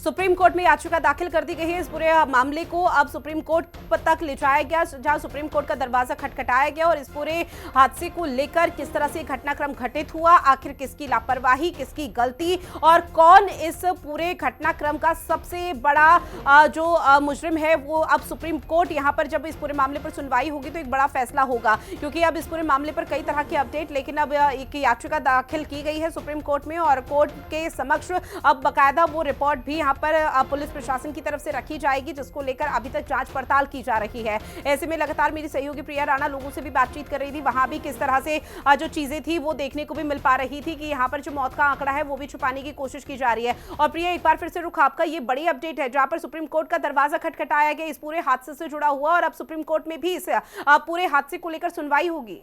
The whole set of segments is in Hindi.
सुप्रीम कोर्ट में याचिका दाखिल कर दी गई है। इस पूरे मामले को अब सुप्रीम कोर्ट तक ले जाया गया, जहां सुप्रीम कोर्ट का दरवाजा खटखटाया गया और इस पूरे हादसे को लेकर किस तरह से घटनाक्रम घटित हुआ, आखिर किसकी लापरवाही, किसकी गलती और कौन इस पूरे घटनाक्रम का सबसे बड़ा जो मुजरिम है, वो अब सुप्रीम कोर्ट यहां पर जब इस पूरे मामले पर सुनवाई होगी तो एक बड़ा फैसला होगा, क्योंकि अब इस पूरे मामले पर कई तरह के अपडेट, लेकिन अब एक याचिका दाखिल की गई है सुप्रीम कोर्ट में और कोर्ट के समक्ष अब बकायदा वो रिपोर्ट भी यहाँ पर पुलिस प्रशासन की तरफ से रखी जाएगी, जिसको लेकर अभी तक जांच पड़ताल की जा रही है। ऐसे में लगातार मेरी सहयोगी प्रिया राणा लोगों से भी बातचीत कर रही थी, वहां भी किस तरह से जो चीजें थी वो देखने को भी मिल पा रही थी कि यहाँ पर जो मौत का आंकड़ा है वो भी छुपाने की कोशिश की जा रही है। और प्रिया, एक बार फिर से रुख आपका, ये बड़ी अपडेट है जहां पर सुप्रीम कोर्ट का दरवाजा खटखटाया गया इस पूरे हादसे से जुड़ा हुआ और अब सुप्रीम कोर्ट में भी इस पूरे हादसे को लेकर सुनवाई होगी।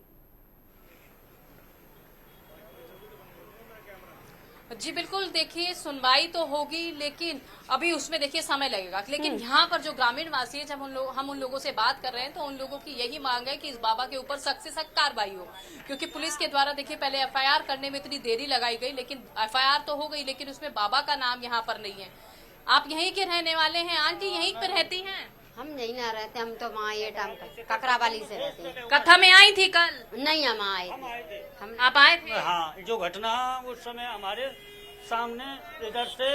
जी बिल्कुल, देखिए सुनवाई तो होगी, लेकिन अभी उसमें देखिए समय लगेगा। लेकिन यहाँ पर जो ग्रामीण वासी है, जब हम उन लोगों से बात कर रहे हैं तो उन लोगों की यही मांग है कि इस बाबा के ऊपर सख्त से सख्त कार्रवाई हो, क्योंकि पुलिस के द्वारा देखिए पहले एफआईआर करने में इतनी देरी लगाई गई, लेकिन एफआईआर तो हो गई लेकिन उसमें बाबा का नाम यहाँ पर नहीं है। आप यहीं के रहने वाले हैं आंटी, यहीं पर रहती हैं? हम यहीं ना रहते, हम तो वहाँ ये टाइम ककरा वाली से रहते हैं। कथा में आई थी कल? नहीं, हम आए थे। आप आए थे? हाँ, जो घटना उस समय हमारे सामने इधर से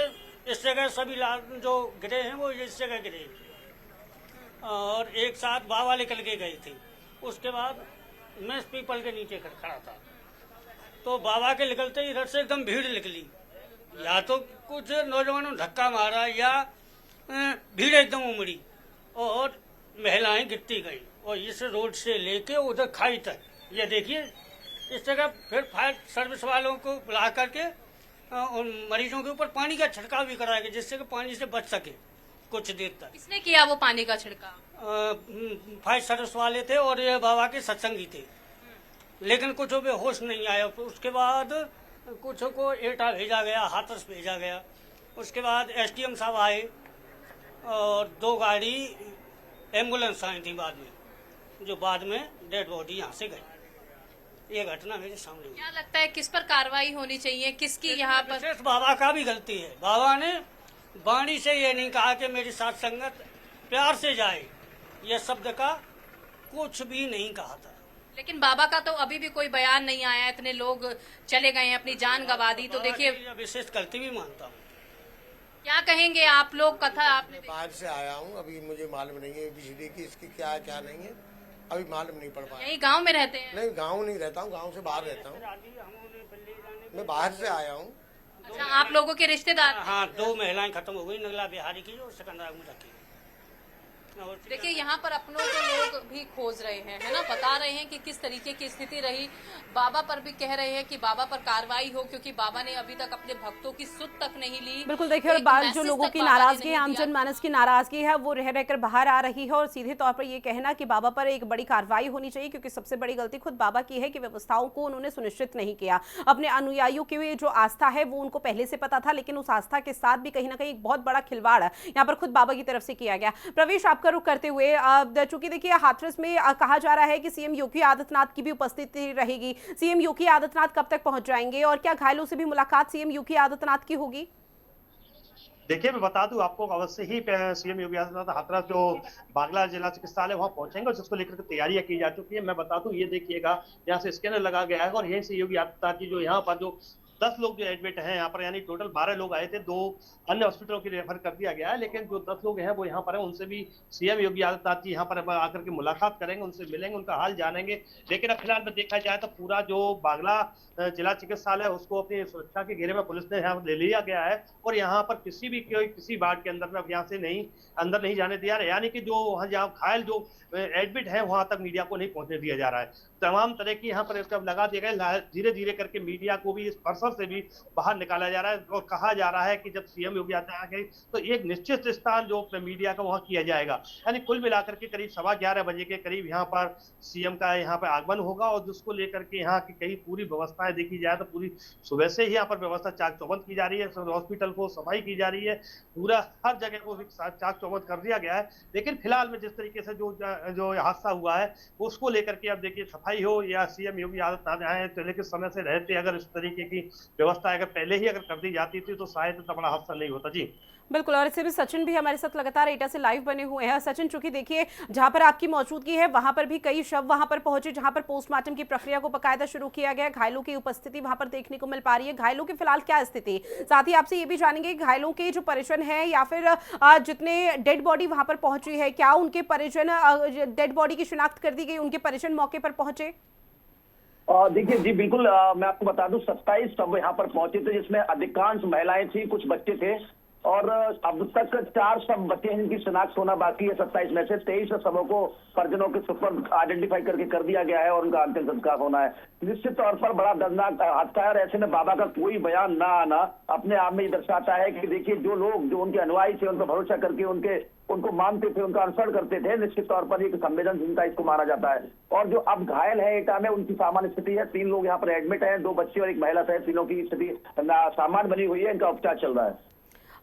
इस जगह सभी जो गिरे हैं वो इस जगह गिरे और एक साथ बाबा निकल के गए थे। उसके बाद मैं पीपल के नीचे खड़ा था तो बाबा के निकलते इधर से एकदम भीड़ निकली, या तो कुछ नौजवानों ने धक्का मारा या भीड़ एकदम उमड़ी और महिलाएं गिरती गई और इस रोड से लेके उधर खाई तक। ये देखिए इस जगह फिर फायर सर्विस वालों को बुला करके उन मरीजों के ऊपर पानी का छिड़काव भी कराया गया, जिससे कि पानी से बच सके कुछ देर तक। किसने किया वो पानी का छिड़काव? फायर सर्विस वाले थे और ये बाबा के सत्संगी थे, लेकिन कुछ बेहोश नहीं आया। उसके बाद कुछ को एटा भेजा गया, हाथरस भेजा गया। उसके बाद एसडीएम साहब आए और 2 गाड़ी एम्बुलेंस आई थी बाद में, जो बाद में डेड बॉडी यहाँ से गई। ये घटना मेरे सामने हुई। क्या लगता है किस पर कार्रवाई होनी चाहिए, किसकी यहाँ पर? विशेष बाबा का भी गलती है। बाबा ने वाणी से ये नहीं कहा कि मेरी साथ संगत प्यार से जाए, ये शब्द का कुछ भी नहीं कहा था। लेकिन बाबा का तो अभी भी कोई बयान नहीं आया, इतने लोग चले गए हैं, अपनी जान गंवा दी, तो देखिए विशेष गलती भी मानता हूँ। क्या कहेंगे आप लोग? कथा आपने बाहर से आया हूँ, अभी मुझे मालूम नहीं है बिजली की इसकी क्या है क्या नहीं है, अभी मालूम नहीं पड़ पाया। यही गांव में रहते हैं? नहीं, गांव नहीं रहता हूँ, गांव से बाहर रहता हूँ, मैं बाहर से आया हूँ। अच्छा, आप लोगों के रिश्तेदार? हाँ, 2 महिलाएं खत्म हो गई, नगला बिहारी की और सिकंदरा में रखी। देखिए यहाँ पर अपनों को लोग भी खोज रहे हैं, है ना, बता रहे हैं कि किस तरीके की स्थिति रही। बाबा पर भी कह रहे हैं कि बाबा पर कार्रवाई हो, क्योंकि बाबा ने अभी तक अपने भक्तों की सुध तक नहीं ली। बिल्कुल, देखिए और बात जो लोगों की नाराजगी, आम जनमानस की नाराजगी है वो रह रहकर बाहर आ रही है और सीधे तौर पर ये कहना कि बाबा पर एक बड़ी कार्रवाई होनी चाहिए, क्योंकि सबसे बड़ी गलती खुद बाबा की है कि व्यवस्थाओं को उन्होंने सुनिश्चित नहीं किया। अपने अनुयायियों की जो आस्था है वो उनको पहले से पता था, लेकिन उस आस्था के साथ भी कहीं ना कहीं एक बहुत बड़ा खिलवाड़ यहाँ पर खुद बाबा की तरफ से किया गया। प्रवेश, आपका रुख करते हुए, चूंकि देखिए हाथरस में कहा जा रहा है कि सीएम योगी आदित्यनाथ की भी उपस्थिति रहेगी, सीएम योगी आदित्यनाथ कब तक पहुंच जाएंगे और क्या घायलों से भी मुलाकात सीएम योगी आदित्यनाथ की होगी? देखिए, मैं बता दूं आपको, अवश्य ही सीएम योगी आदित्यनाथ हाथरस जो बागला जिला चिकित्सालय वहां पहुंचेंगे और जिसको लेकर तैयारियां की जा चुकी है। मैं बता दूं, ये देखिएगा यहाँ से स्कैनर लगा गया है और यहीं से योगी आदित्यनाथ की जो यहाँ पर जो 10 लोग जो एडमिट हैं यहाँ पर, यानी टोटल 12 लोग आए थे, 2 अन्य हॉस्पिटलों की रेफर कर दिया गया है, लेकिन जो 10 लोग हैं वो यहाँ पर हैं, उनसे भी सीएम योगी आदित्यनाथ जी यहाँ पर आकर के मुलाकात करेंगे, उनसे मिलेंगे, उनका हाल जानेंगे। लेकिन अब फिलहाल में देखा जाए तो पूरा जो बागला जिला चिकित्सालय उसको अपनी सुरक्षा के घेरे में पुलिस ने यहाँ ले लिया गया है और यहाँ पर किसी वार्ड के अंदर में अब यहाँ से अंदर नहीं जाने दिया, यानी कि जो वहाँ जहाँ घायल जो एडमिट है वहां तक मीडिया को नहीं पहुंचने दिया जा रहा है। तमाम तरह की यहाँ पर लगा दिए गए, धीरे धीरे करके मीडिया को भी इस परिसर से भी बाहर निकाला जा रहा है और कहा जा रहा है कि जब सीएम योगी आदित्यनाथ गए तो एक निश्चित स्थान जो मीडिया का वहां किया जाएगा। यानी कुल मिलाकर के करीब 11:15 बजे के करीब यहाँ पर सीएम का यहाँ पर आगमन होगा और जिसको लेकर के यहाँ की कई पूरी व्यवस्थाएं देखी जाए तो पूरी सुबह से ही यहाँ पर व्यवस्था चाक चौबंद की जा रही है, हॉस्पिटल को सफाई की जा रही है, पूरा हर जगह को चाक चौबंद कर दिया गया है। लेकिन फिलहाल में जिस तरीके से जो हादसा हुआ है उसको लेकर के अब देखिए सफाई हो या सीएम योगी आदित्यनाथ आए तो, लेकिन समय से रहते अगर इस तरीके की व्यवस्था अगर पहले ही अगर कर दी जाती थी तो शायद इतना बड़ा हादसा नहीं होता। जी बिल्कुल, और इससे भी सचिन भी हमारे साथ लगातार एटा से लाइव बने हुए हैं। सचिन, चूंकि देखिए जहां पर आपकी मौजूदगी है वहां पर भी कई शव वहां पर पहुंचे, जहां पर पोस्टमार्टम की प्रक्रिया को बकायदा शुरू किया गया। घायलों की उपस्थिति वहां पर देखने को मिल पा रही है। घायलों की फिलहाल क्या स्थिति, साथ ही आपसे ये भी जानेंगे घायलों के जो परिजन है या फिर जितने डेड बॉडी वहां पर पहुंची है, क्या उनके परिजन डेड बॉडी की शिनाख्त कर दी गई, उनके परिजन मौके पर पहुंचे? देखिए जी बिल्कुल, मैं आपको बता दूं 27 शव यहाँ पर पहुंचे थे, जिसमें अधिकांश महिलाएं थी, कुछ बच्चे थे और अब तक 4 शव बचे हैं जिनकी शिनाख्त होना बाकी है। 27 में से 23 शवों को परिजनों के सुपुर्द आइडेंटिफाई करके कर दिया गया है और उनका अंतिम संस्कार होना है। निश्चित तौर पर बड़ा दर्दनाक हादसा है और ऐसे में बाबा का कोई बयान ना आना अपने आप में ये दर्शाता है कि देखिए जो लोग जो उनके अनुयायी थे, उन पर भरोसा करके उनको मानते थे, उनका अनुसरण करते थे, निश्चित तौर पर एक संवेदनशीलता इसको माना जाता है। और जो अब घायल है एटा में, उनकी सामान्य स्थिति है। 3 लोग यहाँ पर एडमिट हैं, 2 बच्चे और 1 महिला सहित तीनों की स्थिति सामान्य बनी हुई है, इनका उपचार चल रहा है।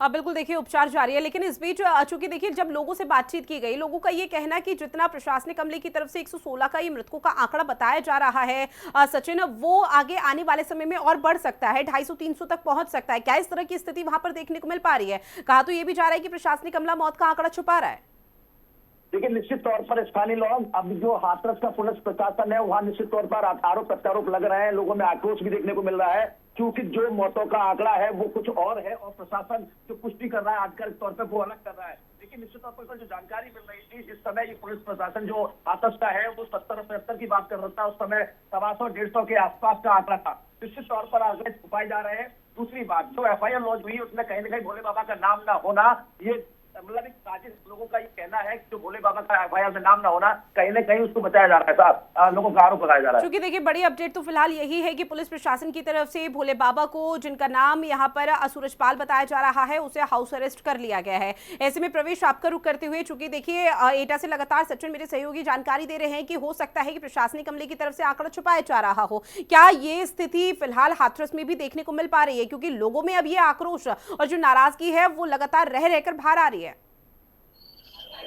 बिल्कुल, देखिए उपचार जारी है, लेकिन इस बीच चूंकि देखिए जब लोगों से बातचीत की गई, लोगों का ये कहना है कि जितना प्रशासनिक अमले की तरफ से 116 का ये मृतकों का आंकड़ा बताया जा रहा है सचिन, वो आगे आने वाले समय में और बढ़ सकता है, 250-300 तक पहुंच सकता है। क्या इस तरह की स्थिति वहां पर देखने को मिल पा रही है? कहा तो ये भी जा रहा है कि प्रशासनिक अमला मौत का आंकड़ा छुपा रहा है। देखिए निश्चित तौर पर स्थानीय लोग, अब जो हाथरस का पुलिस प्रशासन है वहाँ निश्चित तौर पर आरोप प्रत्यारोप लग रहे हैं, लोगों में आक्रोश भी देखने को मिल रहा है, क्योंकि जो मौतों का आंकड़ा है वो कुछ और है और प्रशासन जो पुष्टि कर रहा है आधिकारिक तौर पर वो अलग कर रहा है। लेकिन निश्चित तौर पर जो जानकारी मिल रही थी, इस समय ये पुलिस प्रशासन जो हाथरस का है वो 70-75 की बात कर रहा था, उस समय 125-150 के आसपास का आंकड़ा था। निश्चित तौर पर आंकड़े छुपाए जा रहे हैं। दूसरी बात, जो FIR लॉन्च हुई उसमें कहीं ना कहीं भोले बाबा का नाम ना होना, ये मतलब एक साजिश, लोगों का ये कहना है कि जो भोले बाबा का FIR में नाम ना होना, कहीं ना कहीं उसको बताया जा रहा है साहब, लोगों का आरोप लगाया जा रहा है। क्योंकि देखिए बड़ी अपडेट तो फिलहाल यही है कि पुलिस प्रशासन की तरफ से भोले बाबा को, जिनका नाम यहाँ पर सूरजपाल बताया जा रहा है, उसे हाउस अरेस्ट कर लिया गया है। ऐसे में प्रवेश आपका रुख करते हुए, चूंकि देखिए एटा से लगातार सचिन मेरे सहयोगी जानकारी दे रहे हैं कि हो सकता है कि प्रशासनिक अमले की तरफ से आंकड़ा छुपाया जा रहा हो, क्या ये स्थिति फिलहाल हाथरस में भी देखने को मिल पा रही है? क्योंकि लोगों में अब ये आक्रोश और जो नाराजगी है वो लगातार रह रहकर बाहर आ रही है।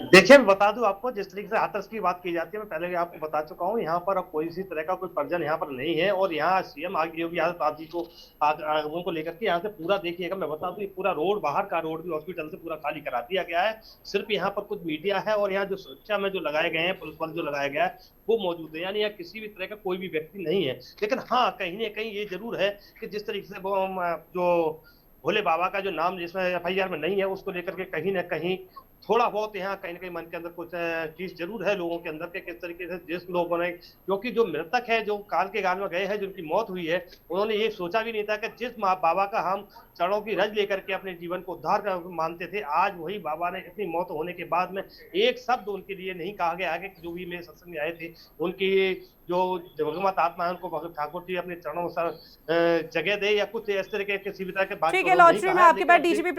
देखिए मैं बता दूं आपको, जिस तरीके से हाथरस की बात की जाती है, मैं पहले भी आपको बता चुका हूं, यहाँ पर अब कोई इसी तरह का कोई परिजन यहाँ पर नहीं है और यहाँ CM योगी आदित्यनाथ जी को आगमन को लेकर के यहाँ से पूरा देखिएगा, मैं बता दूं ये पूरा रोड, बाहर का रोड भी हॉस्पिटल से पूरा खाली करा दिया गया है। सिर्फ यहाँ पर कुछ मीडिया है और यहाँ जो सुरक्षा में जो लगाए गए हैं पुलिस बल जो लगाया गया है वो मौजूद है, यानी यहाँ किसी भी तरह का कोई भी व्यक्ति नहीं है। लेकिन हाँ, कहीं ना कहीं ये जरूर है कि जिस तरीके से जो भोले बाबा का जो नाम जिसमें FIR में नहीं है, उसको लेकर के कहीं ना कहीं थोड़ा बहुत यहाँ कहीं ना कहीं मन के अंदर कुछ चीज जरूर है लोगों के अंदर के, किस तरीके से जिस लोगों ने, क्योंकि जो मृतक है जो काल के गाल में गए हैं, जिनकी मौत हुई है, उन्होंने ये सोचा भी नहीं था कि जिस माँ बाबा का हम चरणों की रज लेकर के अपने जीवन को उद्धार कर मानते थे, आज वही बाबा ने इतनी मौत होने के बाद में एक शब्द उनके लिए नहीं कहा गया आगे। जो भी मेरे सत्संग में आए थे, उनकी जो भगवत आत्मा है उनको भगत ठाकुर जी अपने चरणों में जगह दे या कुछ इस तरह के किसी भी तरह के बात। ठीक है, लॉन्च में आपके पास DGP